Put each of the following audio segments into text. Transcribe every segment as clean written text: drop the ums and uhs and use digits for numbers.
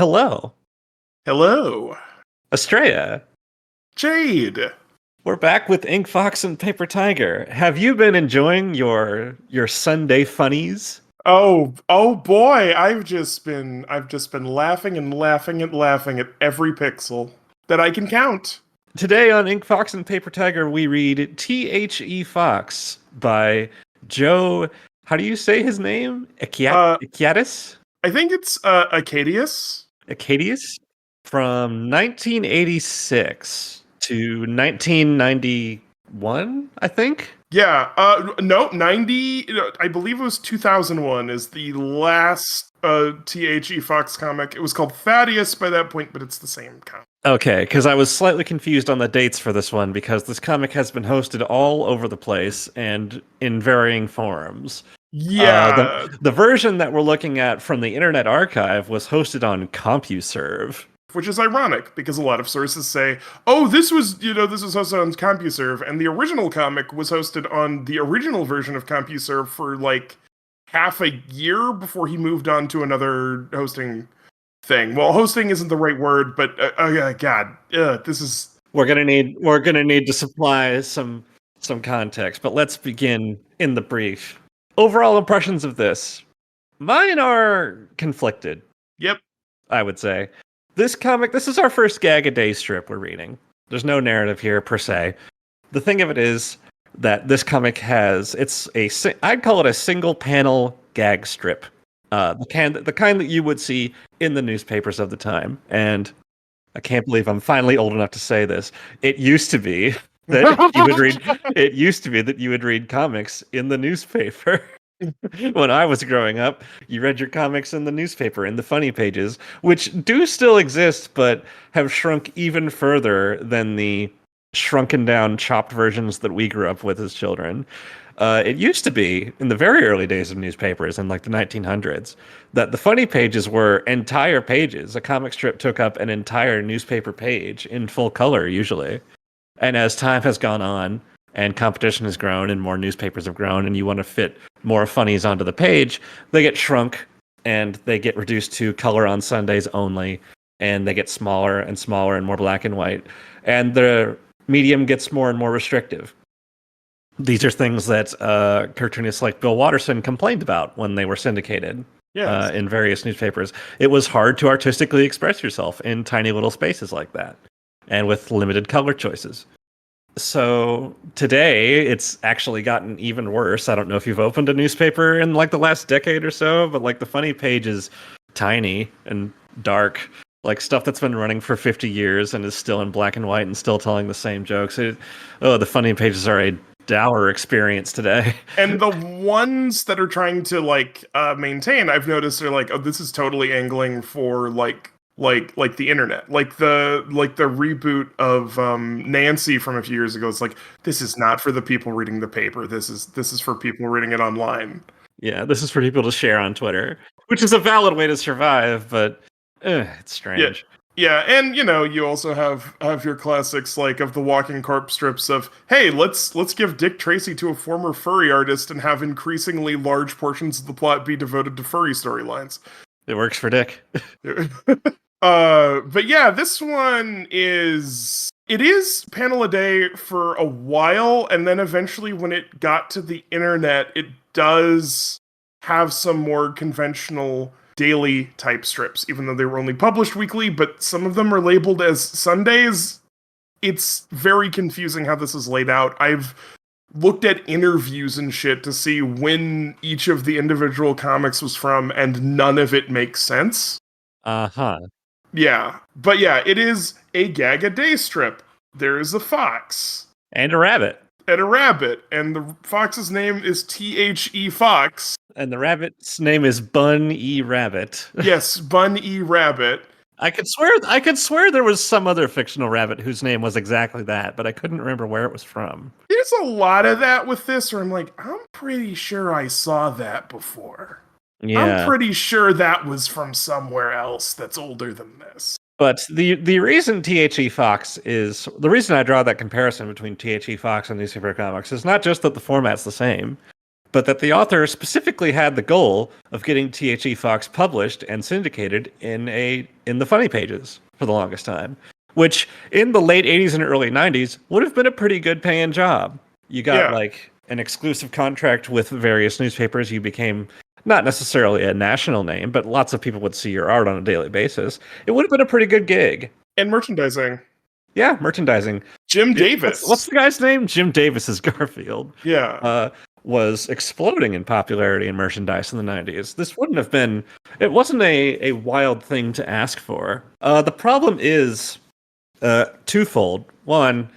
Hello, Hello. Astrea. Jade. We're back with Ink Fox and Paper Tiger. Have you been enjoying your Sunday funnies? Oh boy, I've just been laughing and laughing and laughing at every pixel that I can count. Today on Ink Fox and Paper Tiger, we read T.H.E. Fox by Joe. How do you say his name? Uh Ekaitis? I think it's Acadius. Ekaitis? From 1986 to 1991, I think. Yeah, no, 90, I believe it was 2001 is the last T.H.E. Fox comic. It was called Thaddeus by that point, but it's the same comic. Okay, because I was slightly confused on the dates for this one because this comic has been hosted all over the place and in varying forums. Yeah, The version that we're looking at from the Internet Archive was hosted on CompuServe. which is ironic because a lot of sources say, "Oh, this was hosted on CompuServe," and the original comic was hosted on the original version of CompuServe for like half a year before he moved on to another hosting thing. Well, hosting isn't the right word, but God, this is We're gonna need to supply some context, but let's begin in the brief. Overall impressions of this. Mine are conflicted, yep, I would say. This is our first gag a day strip we're reading. There's no narrative here per se. The thing of it is that this comic I'd call it a single panel gag strip. The kind that you would see in the newspapers of the time. And I can't believe I'm finally old enough to say this. It used to be it used to be that you would read comics in the newspaper. When I was growing up, you read your comics in the newspaper, in the funny pages, which do still exist, but have shrunk even further than the shrunken down, chopped versions that we grew up with as children. It used to be, in the very early days of newspapers in like the 1900s, that the funny pages were entire pages. A comic strip took up an entire newspaper page in full color, usually. And as time has gone on, and competition has grown and more newspapers have grown and you want to fit more funnies onto the page, they get shrunk and they get reduced to color on Sundays only, and they get smaller and smaller and more black and white, and the medium gets more and more restrictive. These are things that cartoonists like Bill Watterson complained about when they were syndicated yes. in various newspapers. It was hard to artistically express yourself in tiny little spaces like that and with limited color choices. So today it's actually gotten even worse. I don't know if you've opened a newspaper in like the last decade or so, but like the funny page is tiny and dark, like stuff that's been running for 50 years and is still in black and white and still telling the same jokes. The funny pages are a dour experience today. And the ones that are trying to maintain, I've noticed are like, oh, this is totally angling for like the internet, like the reboot of Nancy from a few years ago. It's like, this is not for the people reading the paper. This is for people reading it online. Yeah, this is for people to share on Twitter, which is a valid way to survive, but it's strange. Yeah, and you also have your classics like of the walking corpse strips of, hey, let's give Dick Tracy to a former furry artist and have increasingly large portions of the plot be devoted to furry storylines. It works for Dick. But yeah, this one is panel a day for a while, and then eventually when it got to the internet, it does have some more conventional daily type strips, even though they were only published weekly, but some of them are labeled as Sundays. It's very confusing how this is laid out. I've looked at interviews and shit to see when each of the individual comics was from, and none of it makes sense. Uh-huh. Yeah, but yeah, it is a gag a day strip. There is a fox. And a rabbit. And a rabbit. And the fox's name is T.H.E. Fox. And the rabbit's name is Bun E. Rabbit. Yes, Bun E. Rabbit. I could swear there was some other fictional rabbit whose name was exactly that, but I couldn't remember where it was from. There's a lot of that with this, where I'm like, I'm pretty sure I saw that before. Yeah. I'm pretty sure that was from somewhere else that's older than this. But the reason T.H.E. Fox the reason I draw that comparison between T.H.E. Fox and newspaper comics is not just that the format's the same, but that the author specifically had the goal of getting T.H.E. Fox published and syndicated in the funny pages for the longest time, which in the late 80s and early 90s would have been a pretty good paying job. You got like an exclusive contract with various newspapers. You became not necessarily a national name, but lots of people would see your art on a daily basis. It would have been a pretty good gig. And merchandising. Yeah, merchandising. Jim Davis. What's the guy's name? Jim Davis is Garfield. Yeah. Was exploding in popularity in merchandise in the 90s. This wouldn't have been... It wasn't a wild thing to ask for. The problem is twofold. One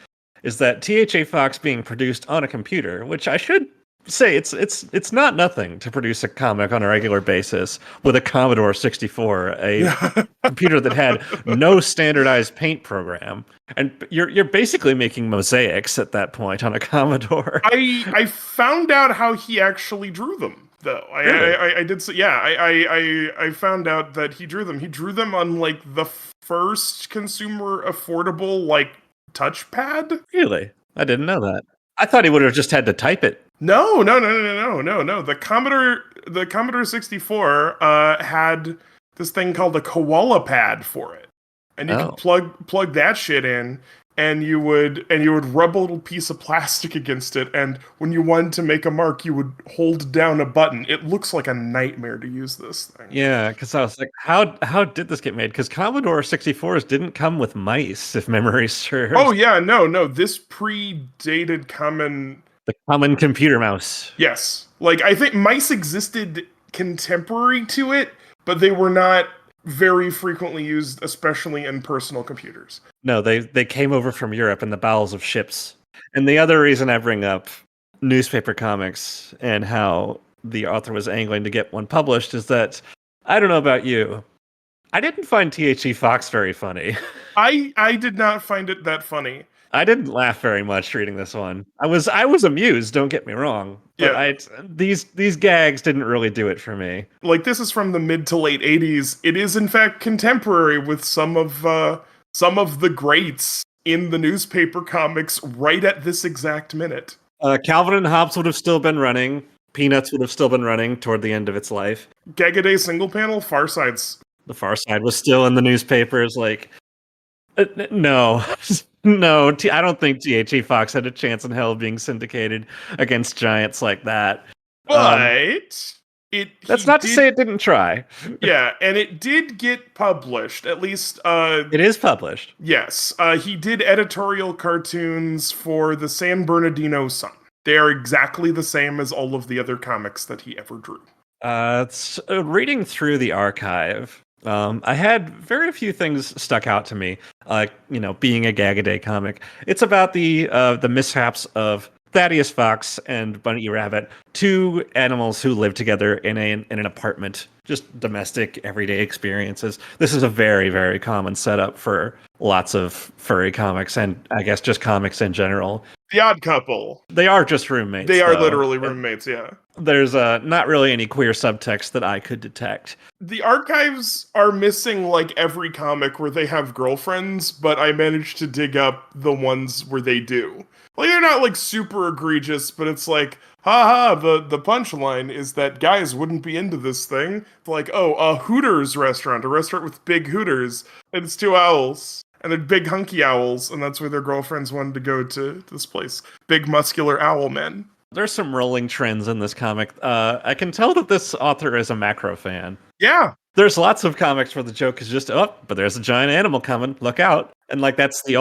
is that T.H.E. Fox being produced on a computer, which I should say it's not nothing to produce a comic on a regular basis with a Commodore 64, a computer that had no standardized paint program, and you're basically making mosaics at that point on a Commodore. I found out how he actually drew them, though. Really? I did. I found out that he drew them. He drew them on like the first consumer affordable like touchpad. Really? I didn't know that. I thought he would have just had to type it. No. The Commodore 64 had this thing called a koala pad for it, and you could plug that shit in, and you would rub a little piece of plastic against it, and when you wanted to make a mark, you would hold down a button. It looks like a nightmare to use this thing. Yeah, because I was like, how did this get made? Because Commodore 64s didn't come with mice, if memory serves. Oh yeah, no. This predated the common computer mouse. Yes. Like, I think mice existed contemporary to it, but they were not very frequently used, especially in personal computers. No, they came over from Europe in the bowels of ships. And the other reason I bring up newspaper comics and how the author was angling to get one published is that, I don't know about you, I didn't find T.H.E. Fox very funny. I did not find it that funny. I didn't laugh very much reading this one. I was amused, don't get me wrong. But these gags didn't really do it for me. Like, this is from the mid to late 80s. It is in fact contemporary with some of the greats in the newspaper comics right at this exact minute. Calvin and Hobbes would have still been running. Peanuts would have still been running toward the end of its life. Gag-A-Day single panel, Far Side's. The Far Side was still in the newspapers. Like, no. No, I don't think T.H.E. Fox had a chance in hell of being syndicated against giants like that. But that's not to say it didn't try. Yeah, and it did get published. At least it is published. Yes, he did editorial cartoons for the San Bernardino Sun. They are exactly the same as all of the other comics that he ever drew. Reading through the archive, I had very few things stuck out to me. Being a Gag-A-Day comic, it's about the mishaps of Thaddeus Fox and Bunny Rabbit, two animals who live together in an apartment, just domestic, everyday experiences. This is a very, very common setup for lots of furry comics, and I guess just comics in general. The Odd Couple. They are just roommates. They are literally roommates, yeah. There's not really any queer subtext that I could detect. The archives are missing like every comic where they have girlfriends, but I managed to dig up the ones where they do. Like, they're not like super egregious, but it's like, haha, the punchline is that guys wouldn't be into this thing. Like, oh, a Hooters restaurant, a restaurant with big Hooters, and it's two owls. And they're big hunky owls, and that's where their girlfriends wanted to go to this place. Big muscular owl men. There's some rolling trends in this comic. I can tell that this author is a macro fan. Yeah. There's lots of comics where the joke is just, oh, but there's a giant animal coming, look out. And like that's the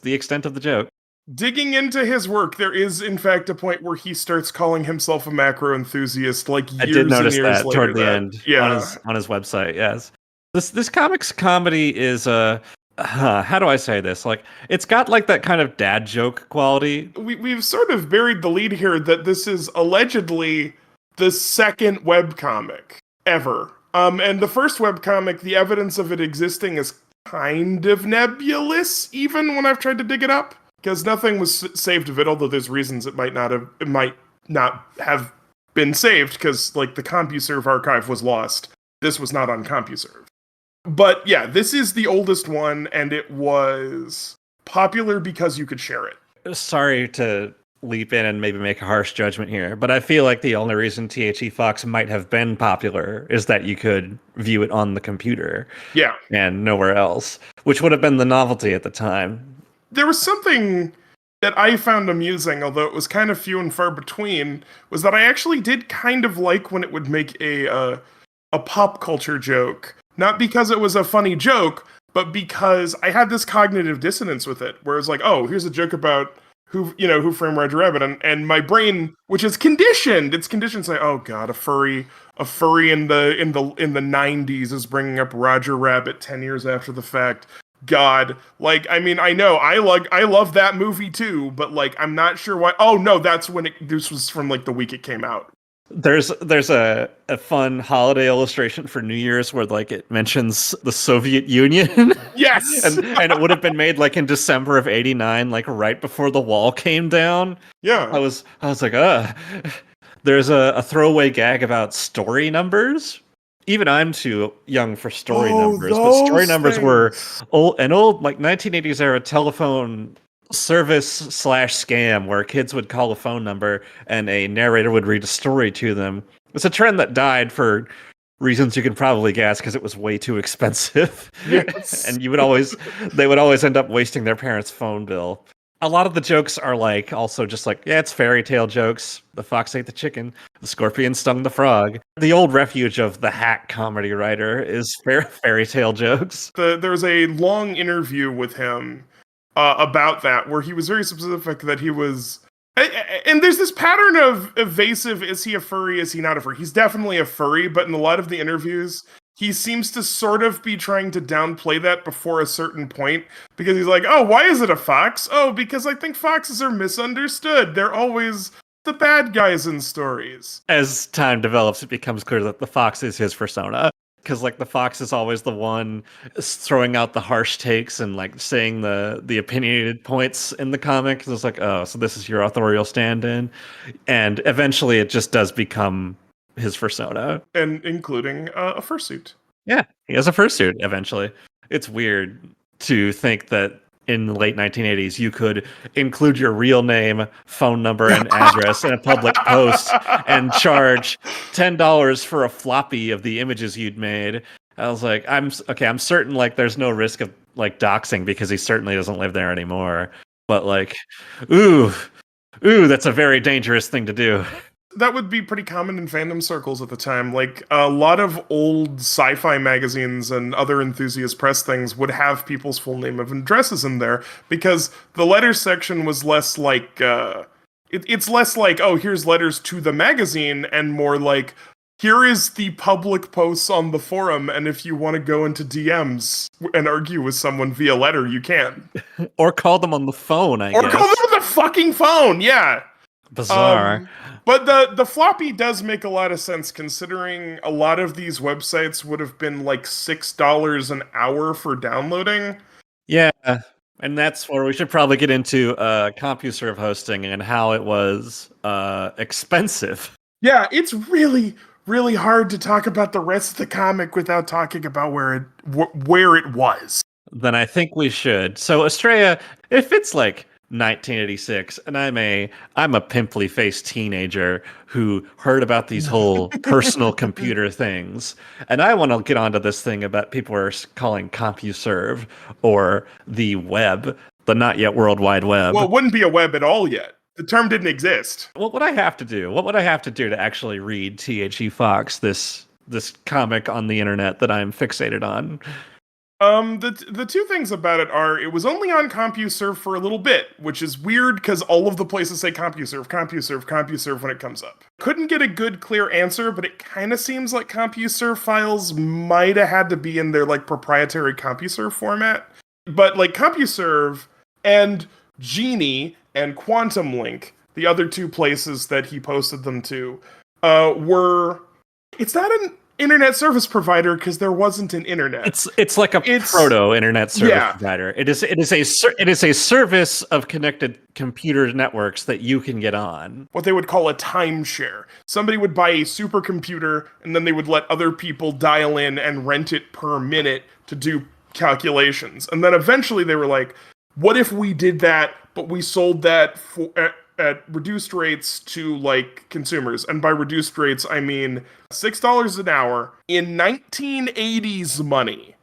extent of the joke. Digging into his work, there is in fact a point where he starts calling himself a macro enthusiast, like years and years later. I did notice that toward the end on his website, yes. This comic's comedy is how do I say this? Like, it's got like that kind of dad joke quality. We've sort of buried the lead here that this is allegedly the second webcomic ever. And the first webcomic, the evidence of it existing is kind of nebulous, even when I've tried to dig it up. Because nothing was saved of it, although there's reasons it might not have been saved, because like the CompuServe archive was lost. This was not on CompuServe. But yeah, this is the oldest one, and it was popular because you could share it. Sorry to leap in and maybe make a harsh judgment here, but I feel like the only reason T.H.E. Fox might have been popular is that you could view it on the computer. Yeah. And nowhere else, which would have been the novelty at the time. There was something that I found amusing, although it was kind of few and far between, was that I actually did kind of like when it would make a pop culture joke. Not because it was a funny joke, but because I had this cognitive dissonance with it, where it's like, oh, here's a joke about Who Framed Roger Rabbit, and my brain, which is conditioned, it's conditioned to say, oh god, a furry in the 90s is bringing up Roger Rabbit 10 years after the fact. God, like, I mean, I know I love that movie too, but like, I'm not sure why. Oh no, that's when this was from like the week it came out. There's a fun holiday illustration for New Year's where like it mentions the Soviet Union. Yes, and it would have been made like in December of '89, like right before the wall came down. Yeah, I was like, There's a throwaway gag about story numbers. Even I'm too young for story numbers, but story numbers were an old like 1980s era telephone service / scam where kids would call a phone number and a narrator would read a story to them. It's a trend that died for reasons you can probably guess because it was way too expensive. Yes. And they would always end up wasting their parents' phone bill. A lot of the jokes are like also just like, yeah, it's fairy tale jokes. The fox ate the chicken. The scorpion stung the frog. The old refuge of the hack comedy writer is fairy tale jokes. There's a long interview with him about that where he was very specific that he was. And there's this pattern of evasive, is he a furry, is he not a furry? He's definitely a furry, but in a lot of the interviews, he seems to sort of be trying to downplay that before a certain point, because he's like, oh, why is it a fox? Oh, because I think foxes are misunderstood. They're always the bad guys in stories. As time develops, it becomes clear that the fox is his persona. Because like the fox is always the one throwing out the harsh takes and like saying the opinionated points in the comic. It's like, oh, so this is your authorial stand-in. And eventually it just does become his persona. And including a fursuit. Yeah, he has a fursuit eventually. It's weird to think that in the late 1980s, you could include your real name, phone number, and address in a public post and charge $10 for a floppy of the images you'd made. I was like, I'm certain like there's no risk of like doxing because he certainly doesn't live there anymore. But like, ooh, that's a very dangerous thing to do. That would be pretty common in fandom circles at the time. Like, a lot of old sci-fi magazines and other enthusiast press things would have people's full name and addresses in there, because the letters section was less like, it's less like, oh, here's letters to the magazine, and more like, here is the public posts on the forum, and if you want to go into DMs and argue with someone via letter, you can. Or call them on the phone, I guess. Or call them on the fucking phone, yeah! Bizarre. But the floppy does make a lot of sense, considering a lot of these websites would have been like $6 an hour for downloading. Yeah, and that's where we should probably get into CompuServe hosting and how it was expensive. Yeah, it's really, really hard to talk about the rest of the comic without talking about where it was. Then I think we should. So Astrea, if it's like 1986 and I'm a pimply faced teenager who heard about these whole personal computer things, and I want to get onto this thing about people are calling CompuServe or the web, the not yet World Wide Web. Well, it wouldn't be a web at all yet. The term didn't exist. What would I have to do? What would I have to do to actually read T.H.E. Fox, this comic on the internet that I'm fixated on? The two things about it are, it was only on CompuServe for a little bit, which is weird because all of the places say CompuServe when it comes up. Couldn't get a good, clear answer, but it kind of seems like CompuServe files might have had to be in their like proprietary CompuServe format. But like CompuServe and Genie and Quantum Link, the other two places that he posted them to, it's not an internet service provider because there wasn't an internet. It's like a proto internet service provider. It is a service of connected computer networks that you can get on. What they would call a timeshare. Somebody would buy a supercomputer and then they would let other people dial in and rent it per minute to do calculations. And then eventually they were like, what if we did that, but we sold that at reduced rates to like consumers. And by reduced rates, I mean $6 an hour in 1980s money.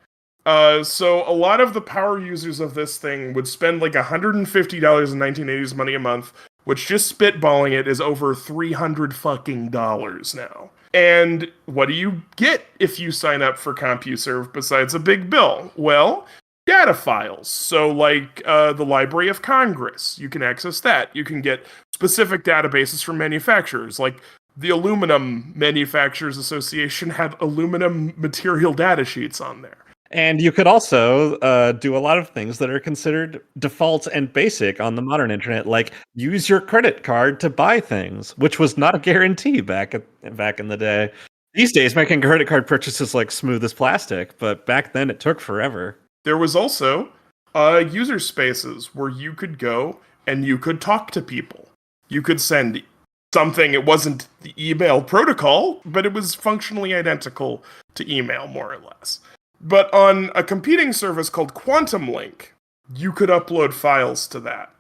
So a lot of the power users of this thing would spend like $150 in 1980s money a month, which just spitballing it is over $300 fucking now. And what do you get if you sign up for CompuServe besides a big bill? Well, data files. So like the Library of Congress, you can access that. You can get specific databases from manufacturers, like the Aluminum Manufacturers Association had aluminum material data sheets on there. And you could also do a lot of things that are considered default and basic on the modern internet, like use your credit card to buy things, which was not a guarantee back in the day. These days, making credit card purchases like smooth as plastic, but back then it took forever. There was also user spaces where you could go and you could talk to people. You could send something. It wasn't the email protocol, but it was functionally identical to email, more or less. But on a competing service called Quantum Link, you could upload files to that.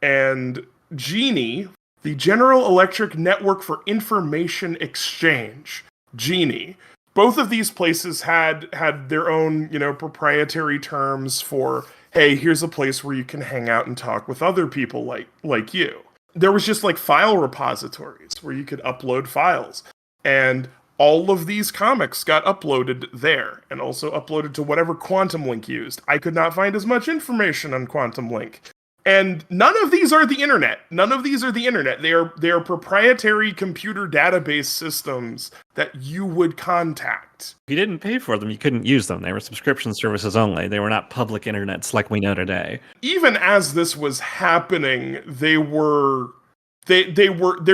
And GENI, the General Electric Network for Information Exchange, GENI, both of these places had their own, proprietary terms for, hey, here's a place where you can hang out and talk with other people like you. There was just like file repositories where you could upload files. And all of these comics got uploaded there and also uploaded to whatever Quantum Link used. I could not find as much information on Quantum Link. And none of these are the internet. None of these are the internet. They are proprietary computer database systems that you would contact. If you didn't pay for them, you couldn't use them. They were subscription services only. They were not public internets like we know today. Even as this was happening, their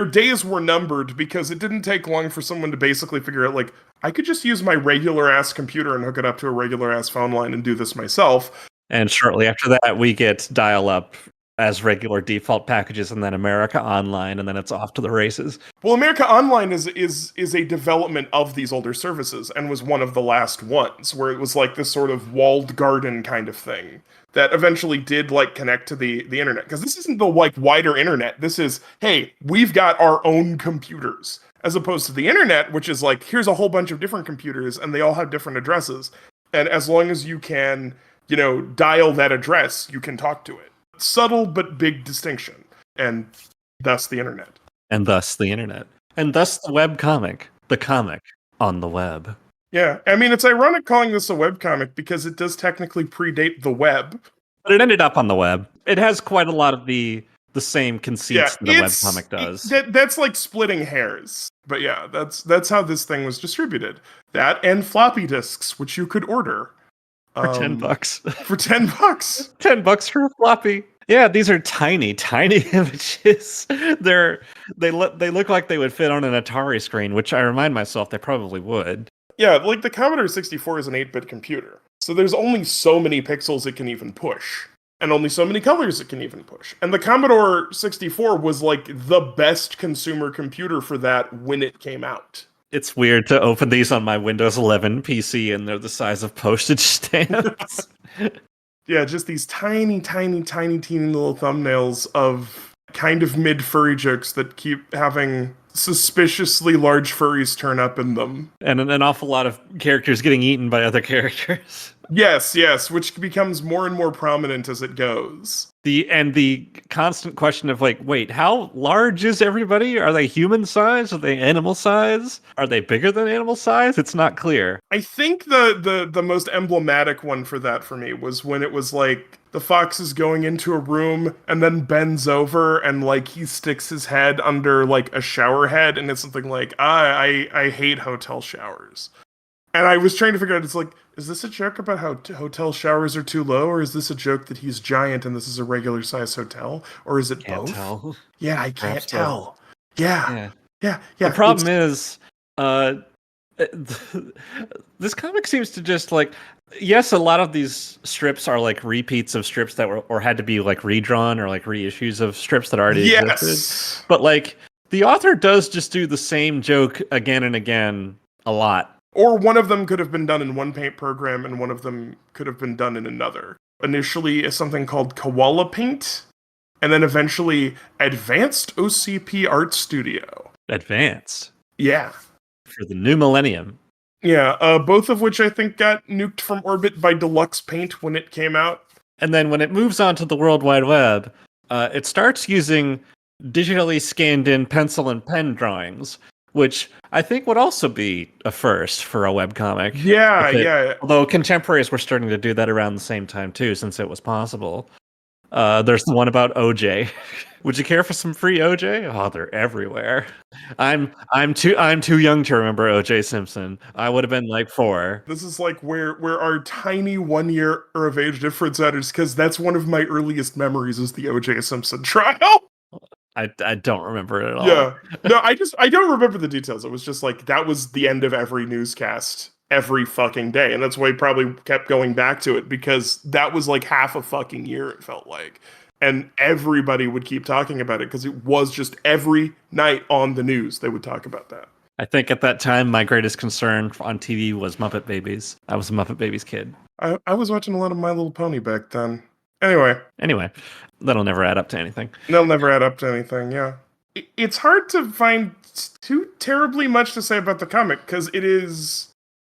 days were numbered, because it didn't take long for someone to basically figure out, like, I could just use my regular ass computer and hook it up to a regular ass phone line and do this myself. And shortly after that, we get dial-up as regular default packages, and then America Online, and then it's off to the races. Well, America Online is a development of these older services, and was one of the last ones, where it was like this sort of walled garden kind of thing that eventually did like connect to the internet. Because this isn't the like wider internet. This is, hey, we've got our own computers, as opposed to the internet, which is like, here's a whole bunch of different computers, and they all have different addresses. And as long as you can, dial that address, you can talk to it. Subtle but big distinction. And thus the internet. And thus the internet. And thus the webcomic. The comic on the web. Yeah, I mean, it's ironic calling this a webcomic because it does technically predate the web. But it ended up on the web. It has quite a lot of the same conceits that a webcomic does. That's like splitting hairs. But yeah, that's how this thing was distributed. That and floppy disks, which you could order. For $10. For $10. $10 for a floppy. Yeah, these are tiny, tiny images. They look like they would fit on an Atari screen, which I remind myself they probably would. Yeah, like the Commodore 64 is an 8-bit computer. So there's only so many pixels it can even push. And only so many colors it can even push. And the Commodore 64 was like the best consumer computer for that when it came out. It's weird to open these on my Windows 11 PC and they're the size of postage stamps. Yeah, just these tiny, tiny, tiny, teeny little thumbnails of kind of mid-furry jokes that keep having suspiciously large furries turn up in them. And an awful lot of characters getting eaten by other characters. Yes, which becomes more and more prominent as it goes. The constant question of like, wait, how large is everybody? Are they human size? Are they animal size? Are they bigger than animal size? It's not clear. I think the most emblematic one for that for me was when it was like the fox is going into a room and then bends over and like he sticks his head under like a shower head, and it's something like, I hate hotel showers. And I was trying to figure out, it's like, is this a joke about how hotel showers are too low, or is this a joke that he's giant and this is a regular size hotel, or is it Can't both? tell. Yeah, I can't tell. Yeah. The problem is, this comic seems to just like, yes, a lot of these strips are like repeats of strips that were or had to be like redrawn or like reissues of strips that already existed. But like the author does just do the same joke again and again a lot. Or one of them could have been done in one paint program and one of them could have been done in another. Initially, something called Koala Paint and then eventually Advanced OCP Art Studio. Advanced. Yeah. For the new millennium. Yeah, both of which I think got nuked from orbit by Deluxe Paint when it came out. And then when it moves on to the World Wide Web, it starts using digitally scanned in pencil and pen drawings, which I think would also be a first for a webcomic. Yeah. Although contemporaries were starting to do that around the same time too, since it was possible. There's the one about OJ. Would you care for some free OJ? Oh, they're everywhere. I'm too young to remember OJ Simpson. I would have been like 4. This is like where our tiny 1 year of age difference matters, because that's one of my earliest memories is the O.J. Simpson trial. I don't remember it at all. Yeah. No, I don't remember the details. It was just like that was the end of every newscast every fucking day. And that's why he probably kept going back to it, because that was like half a fucking year, it felt like. And everybody would keep talking about it because it was just every night on the news they would talk about that. I think at that time my greatest concern on TV was Muppet Babies. I was a Muppet Babies kid. I was watching a lot of My Little Pony back then. Anyway, that'll never add up to anything. They'll never add up to anything, yeah. It's hard to find too terribly much to say about the comic, because it is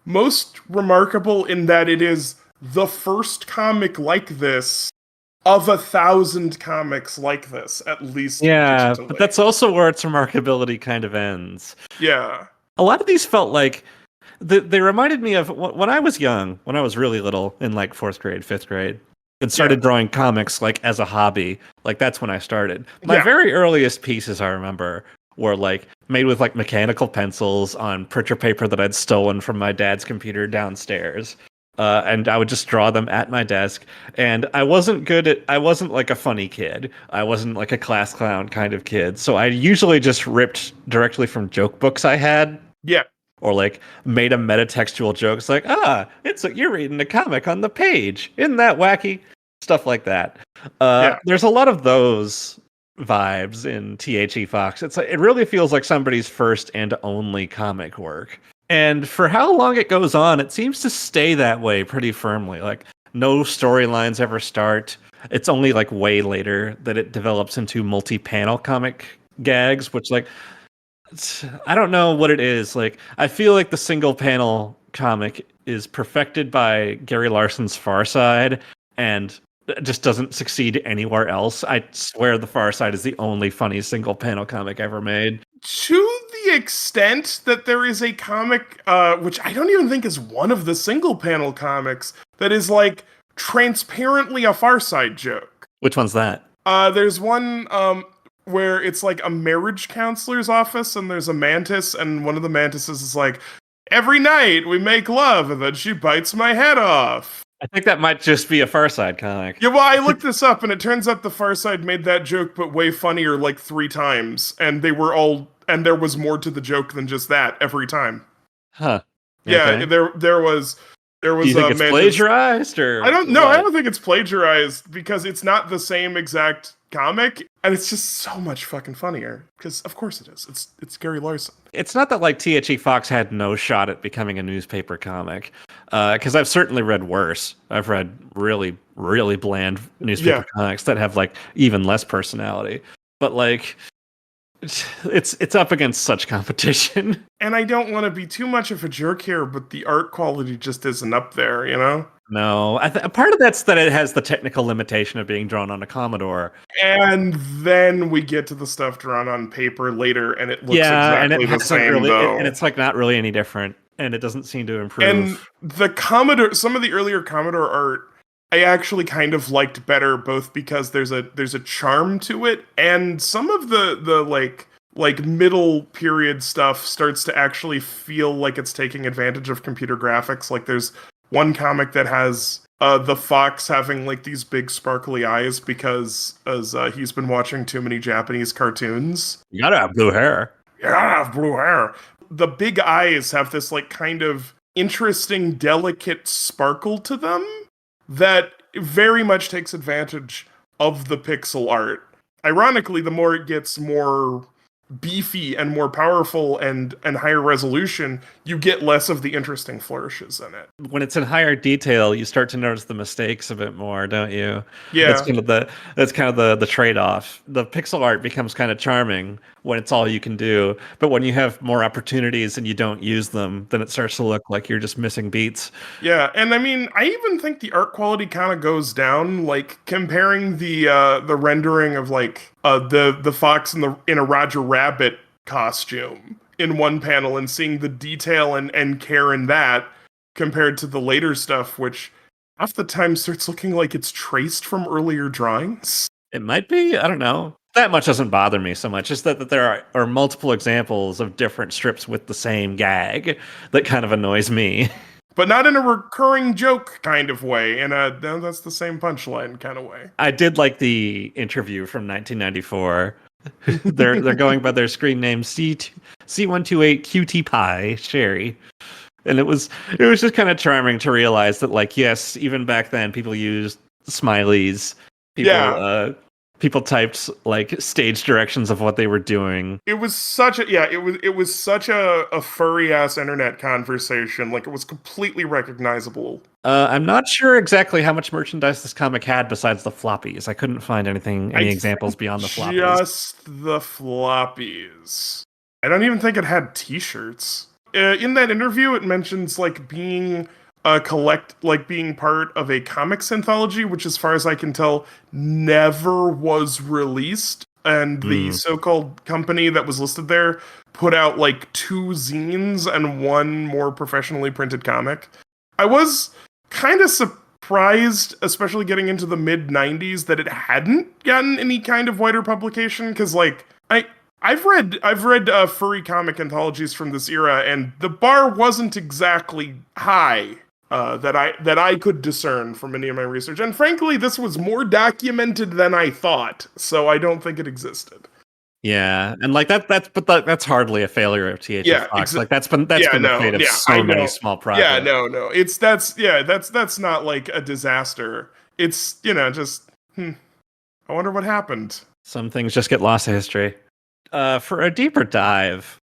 most remarkable in that it is the first comic like this of 1,000 comics like this, at least. Yeah, digitally. but that's also where its remarkability kind of ends. Yeah. A lot of these felt like they reminded me of when I was young, when I was really little, in like 4th grade, 5th grade, and started drawing comics like as a hobby. Like that's when I started. My very earliest pieces I remember were like made with like mechanical pencils on printer paper that I'd stolen from my dad's computer downstairs. And I would just draw them at my desk. And I wasn't like a funny kid. I wasn't like a class clown kind of kid. So I usually just ripped directly from joke books I had. Yeah. Or like made a metatextual joke. It's like, you're reading a comic on the page. Isn't that wacky? Stuff like that. There's a lot of those vibes in T.H.E. Fox. It's like, it really feels like somebody's first and only comic work. And for how long it goes on, it seems to stay that way pretty firmly. Like, no storylines ever start. It's only like way later that it develops into multi-panel comic gags, which like, I don't know what it is. Like, I feel like the single panel comic is perfected by Gary Larson's Far Side and just doesn't succeed anywhere else. I swear the Far Side is the only funny single panel comic ever made. To the extent that there is a comic, which I don't even think is one of the single panel comics, that is like transparently a Far Side joke. Which one's that? There's one where it's like a marriage counselor's office and there's a mantis, and one of the mantises is like, every night we make love and then she bites my head off. I think that might just be a Far Side comic. Yeah, well, I looked this up and it turns out the Far Side made that joke but way funnier like 3 times, and there was more to the joke than just that every time. Huh. Yeah, there was Do you think it's plagiarized, or I don't know. I don't think it's plagiarized because it's not the same exact comic, and it's just so much fucking funnier. Because of course it is. It's Gary Larson. It's not that like T.H.E. Fox had no shot at becoming a newspaper comic, because I've certainly read worse. I've read really, really bland newspaper comics that have like even less personality. But like, it's up against such competition. And I don't want to be too much of a jerk here, but the art quality just isn't up there, you know? No, part of that's that it has the technical limitation of being drawn on a Commodore. And then we get to the stuff drawn on paper later, and it looks exactly the same, though. And it's like not really any different, and it doesn't seem to improve. And the Commodore, some of the earlier Commodore art, I actually kind of liked better, both because there's a charm to it, and some of the like middle period stuff starts to actually feel like it's taking advantage of computer graphics. Like there's one comic that has the fox having like these big sparkly eyes because he's been watching too many Japanese cartoons. You gotta have blue hair. You gotta have blue hair. The big eyes have this like kind of interesting, delicate sparkle to them that very much takes advantage of the pixel art. Ironically, the more it gets more beefy and more powerful and higher resolution, you get less of the interesting flourishes in it. When it's in higher detail, you start to notice the mistakes a bit more, don't you? That's Yeah. kind of the trade-off. The pixel art becomes kind of charming when it's all you can do, but when you have more opportunities and you don't use them, then it starts to look like you're just missing beats. Yeah, and I mean, I even think the art quality kind of goes down, like comparing the rendering of like the fox in a Roger Rabbit costume in one panel and seeing the detail and care in that compared to the later stuff, which half the time starts looking like it's traced from earlier drawings. It might be, I don't know. That much doesn't bother me so much. It's that there are multiple examples of different strips with the same gag that kind of annoys me. But not in a recurring joke kind of way, in a that's the same punchline kind of way. I did like the interview from 1994. They're going by their screen name C128 QT Pie Sherry. And it was just kind of charming to realize that, like, yes, even back then people used smileys. People typed like stage directions of what they were doing. It was such a furry ass internet conversation. Like, it was completely recognizable. I'm not sure exactly how much merchandise this comic had besides the floppies. I couldn't find any examples beyond the floppies. Just the floppies. I don't even think it had T-shirts. In that interview, it mentions like being being part of a comics anthology, which, as far as I can tell, never was released. And the so-called company that was listed there put out like 2 zines and 1 more professionally printed comic. I was kind of surprised, especially getting into the mid-90s, that it hadn't gotten any kind of wider publication, because like I've read furry comic anthologies from this era, and the bar wasn't exactly high that I could discern from any of my research. And frankly, this was more documented than I thought, so I don't think it existed. Yeah, and like that's hardly a failure of T.H.E. Fox. Like that's been the fate of so many small projects. Yeah, no. That's not like a disaster. It's, just I wonder what happened. Some things just get lost to history. For a deeper dive,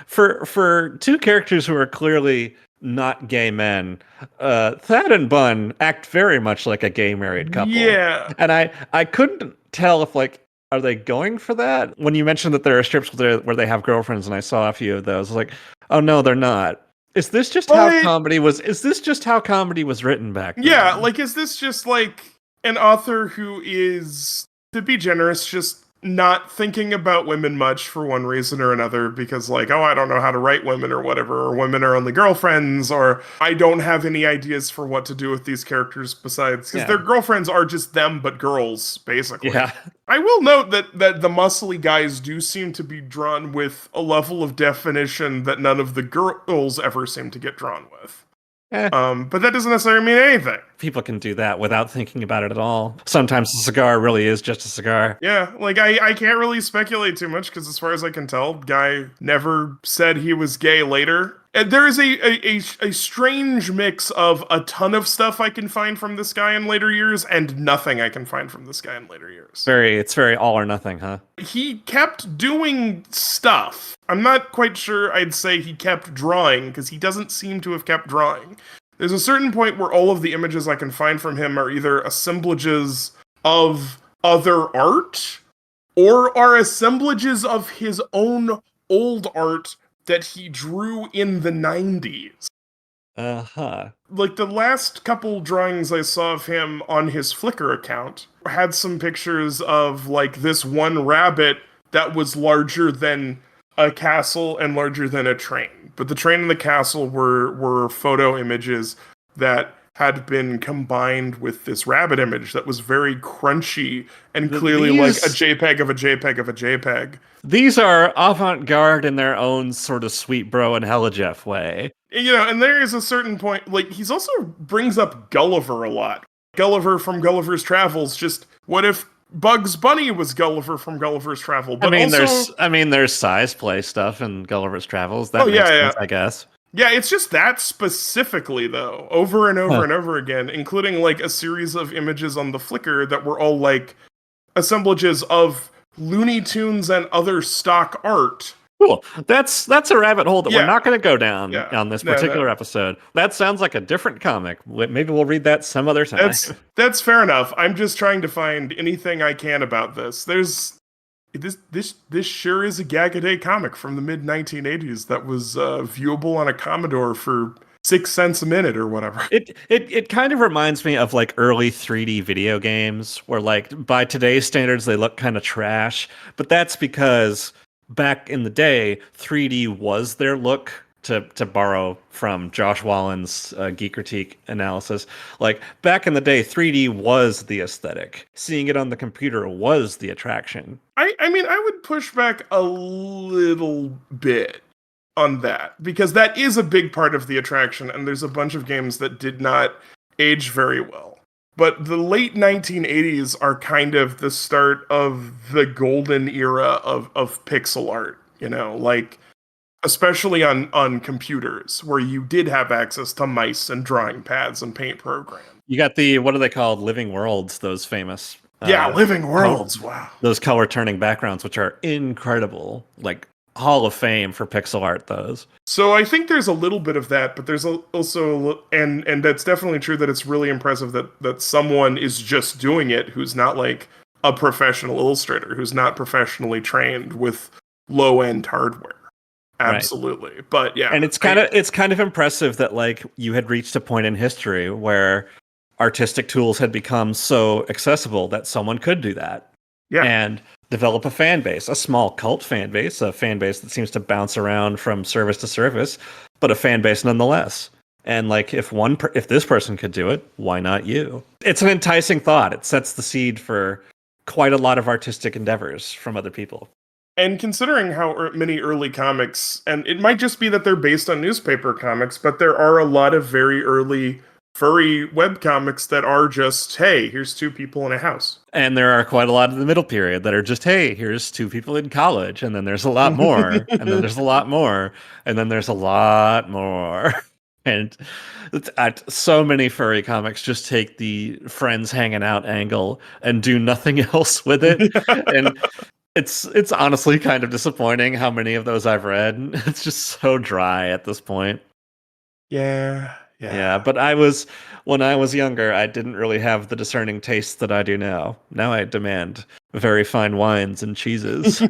for 2 characters who are clearly not gay men, Thad and Bun act very much like a gay married couple. Yeah. And I couldn't tell if, like, are they going for that? When you mentioned that there are strips where they have girlfriends, and I saw a few of those, I was like, oh no, they're not. Is this just how comedy was written back then? Yeah, like, is this just like an author who is, to be generous, just not thinking about women much for one reason or another, because like, oh, I don't know how to write women or whatever, or women are only girlfriends, or I don't have any ideas for what to do with these characters besides, because their girlfriends are just them but girls, basically. Yeah. I will note that the muscly guys do seem to be drawn with a level of definition that none of the girls ever seem to get drawn with. But that doesn't necessarily mean anything. People can do that without thinking about it at all. Sometimes a cigar really is just a cigar. Yeah, like I can't really speculate too much, because as far as I can tell, guy never said he was gay later. And there is a strange mix of a ton of stuff I can find from this guy in later years and nothing I can find from this guy in later years. It's very all or nothing, huh? He kept doing stuff. I'm not quite sure I'd say he kept drawing, because he doesn't seem to have kept drawing. There's a certain point where all of the images I can find from him are either assemblages of other art or are assemblages of his own old art that he drew in the 90s. Uh-huh. Like, the last couple drawings I saw of him on his Flickr account had some pictures of, like, this one rabbit that was larger than a castle and larger than a train. But the train and the castle were photo images that had been combined with this rabbit image that was very crunchy and clearly like a JPEG of a JPEG of a JPEG. These are avant-garde in their own sort of sweet bro and hella Jeff way. And there is a certain point, like, he's also brings up Gulliver a lot. Gulliver from Gulliver's Travels, just what if Bugs Bunny was Gulliver from Gulliver's Travel? But there's size play stuff in Gulliver's Travels. That makes sense, I guess. Yeah, it's just that specifically, though, over and over and over again, including, like, a series of images on the Flickr that were all, like, assemblages of Looney Tunes and other stock art. Cool. That's a rabbit hole that we're Yeah. not going to go down Yeah. on this No, particular no. episode. That sounds like a different comic. Maybe we'll read that some other time. That's fair enough. I'm just trying to find anything I can about this. This sure is a gag-a-day comic from the mid 1980s that was viewable on a Commodore for 6 cents a minute or whatever. It kind of reminds me of like early 3D video games where like by today's standards they look kind of trash, but that's because back in the day 3D was their look, to borrow from Josh Wallen's Geek Critique analysis. Like back in the day 3D was the aesthetic. Seeing it on the computer was the attraction. I mean, I would push back a little bit on that, because that is a big part of the attraction, and there's a bunch of games that did not age very well. But the late 1980s are kind of the start of the golden era of pixel art, like especially on computers where you did have access to mice and drawing pads and paint programs. You got what are they called? Living Worlds, those famous. Living Worlds, wow. Those color turning backgrounds, which are incredible. Like Hall of Fame for pixel art, those. So I think there's a little bit of that, but there's also, and that's definitely true, that it's really impressive that someone is just doing it who's not like a professional illustrator, who's not professionally trained with low-end hardware. Absolutely. Right. But yeah. And it's kind of impressive that like you had reached a point in history where artistic tools had become so accessible that someone could do that. Yeah. And develop a fan base, a small cult fan base, a fan base that seems to bounce around from service to service, but a fan base nonetheless. And like if this person could do it, why not you? It's an enticing thought. It sets the seed for quite a lot of artistic endeavors from other people. And considering how many early comics, and it might just be that they're based on newspaper comics, but there are a lot of very early furry webcomics that are just, hey, here's two people in a house. And there are quite a lot in the middle period that are just, hey, here's two people in college. And then there's a lot more. And then there's a lot more. And then there's a lot more. And so many furry comics just take the friends hanging out angle and do nothing else with it. And it's honestly kind of disappointing how many of those I've read. It's just so dry at this point. Yeah. But when I was younger, I didn't really have the discerning tastes that I do now. Now I demand very fine wines and cheeses.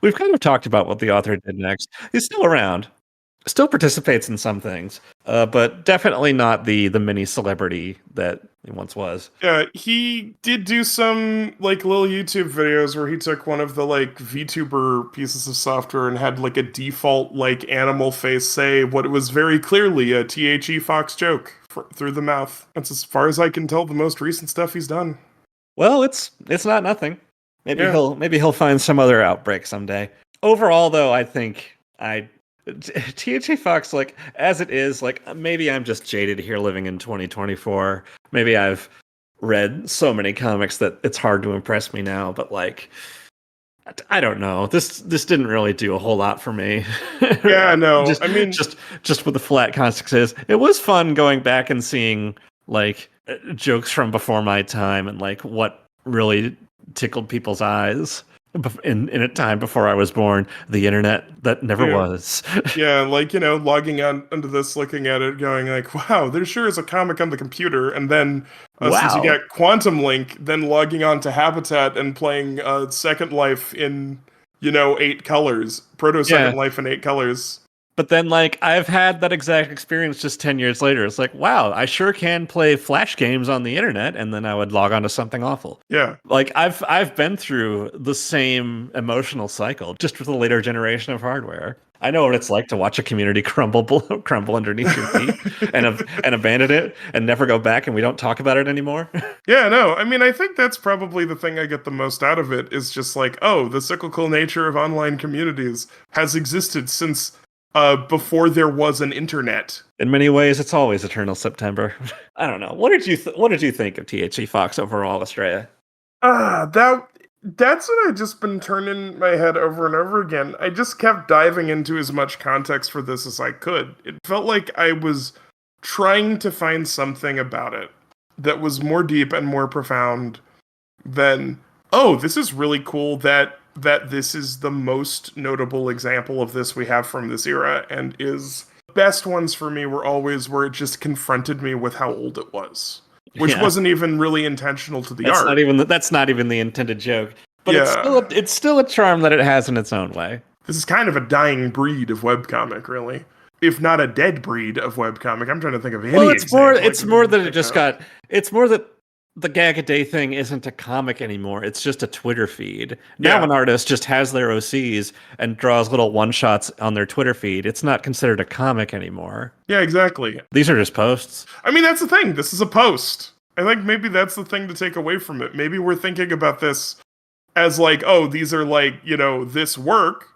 We've kind of talked about what the author did next. He's still around. Still participates in some things, but definitely not the mini celebrity that he once was. He did do some like little YouTube videos where he took one of the like VTuber pieces of software and had like a default like animal face say what was very clearly a T.H.E. Fox joke through the mouth. That's as far as I can tell the most recent stuff he's done. Well, it's not nothing. Maybe he'll find some other outbreak someday. Overall, though, I think T.H.E. Fox, like, as it is, like, maybe I'm just jaded here living in 2024. Maybe I've read so many comics that it's hard to impress me now, but, like, I don't know. This didn't really do a whole lot for me. Yeah, no. Just with the flat context, it was fun going back and seeing, like, jokes from before my time and, like, what really tickled people's eyes. In a time before I was born, the internet that never was. Yeah, like, logging on into this, looking at it, going like, wow, there sure is a comic on the computer. And then since you get Quantum Link, then logging on to Habitat and playing Second Life in, 8 colors. Proto-Second Life in 8 colors. But then, like, I've had that exact experience just 10 years later. It's like, wow, I sure can play Flash games on the internet, and then I would log on to something awful. Yeah. Like, I've been through the same emotional cycle, just with a later generation of hardware. I know what it's like to watch a community crumble underneath your feet and abandon it and never go back, and we don't talk about it anymore. Yeah, no, I mean, I think that's probably the thing I get the most out of it, is just like, oh, the cyclical nature of online communities has existed since before there was an internet. In many ways, it's always Eternal September. I don't know. What did you think of T.H.E. Fox overall, Astrea? That's what I've just been turning my head over and over again. I just kept diving into as much context for this as I could. It felt like I was trying to find something about it that was more deep and more profound than Oh, this is really cool that this is the most notable example of this we have from this era, and is best ones for me were always where it just confronted me with how old it was, which Yeah. wasn't even really intentional to the That's art. that's not even the intended joke. But Yeah. it's still a charm that it has in its own way. This is kind of a dying breed of webcomic, really. If not a dead breed of webcomic. I'm trying to think of any Well, example. it's more that it just got it's more that the gag a day thing isn't a comic anymore. It's just a Twitter feed. Now Yeah. an artist just has their OCs and draws little one-shots on their Twitter feed. It's not considered a comic anymore. Yeah, exactly. These are just posts. I mean, that's the thing. This is a post. I think maybe that's the thing to take away from it. Maybe we're thinking about this as like, oh, these are like, this work,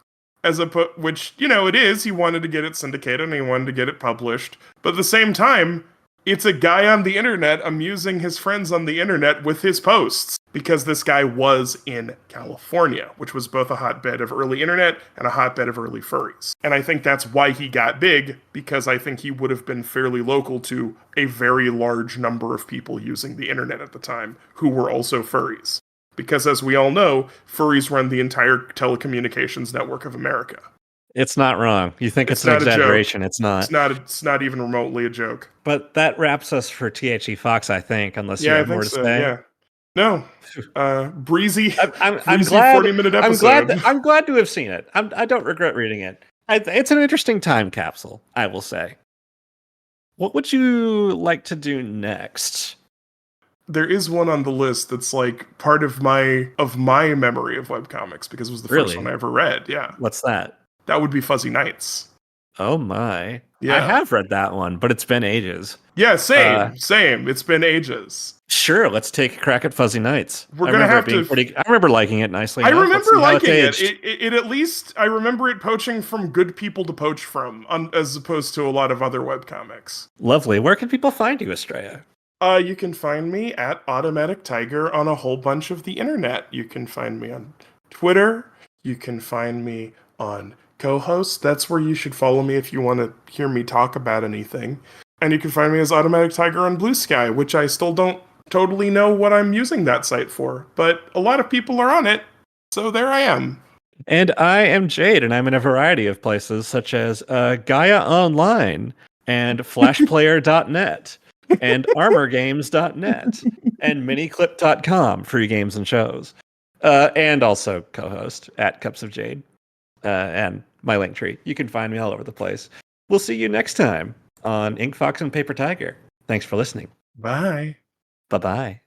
which, it is. He wanted to get it syndicated and he wanted to get it published. But at the same time, it's a guy on the internet amusing his friends on the internet with his posts, because this guy was in California, which was both a hotbed of early internet and a hotbed of early furries. And I think that's why he got big, because I think he would have been fairly local to a very large number of people using the internet at the time who were also furries. Because as we all know, furries run the entire telecommunications network of America. It's not wrong. You think it's an exaggeration. It's not. It's not even remotely a joke. But that wraps us for T.H.E. Fox, I think, unless you have more to say. Yeah. No. Breezy. I'm breezy glad. 40-minute episode. I'm glad to have seen it. I don't regret reading it. It's an interesting time capsule, I will say. What would you like to do next? There is one on the list that's like part of my memory of webcomics, because it was the first one I ever read. Yeah. What's that? That would be Fuzzy Nights. Oh my. Yeah. I have read that one, but it's been ages. Yeah, same. It's been ages. Sure, let's take a crack at Fuzzy Nights. We're gonna have to. I remember liking it nicely. I remember liking it. It at least I remember it poaching from good people to poach from, as opposed to a lot of other webcomics. Lovely. Where can people find you, Astrea? You can find me at Automatic Tiger on a whole bunch of the internet. You can find me on Twitter. You can find me on Co-Host. That's where you should follow me if you want to hear me talk about anything. And you can find me as Automatic Tiger on Blue Sky, which I still don't totally know what I'm using that site for, but a lot of people are on it, so there I am. And I am Jade, and I'm in a variety of places, such as Gaia Online and FlashPlayer.net and ArmorGames.net and MiniClip.com, free games and shows. And also co-host at Cups of Jade and my link tree. You can find me all over the place. We'll see you next time on Ink Fox and Paper Tiger. Thanks for listening. Bye. Bye-bye.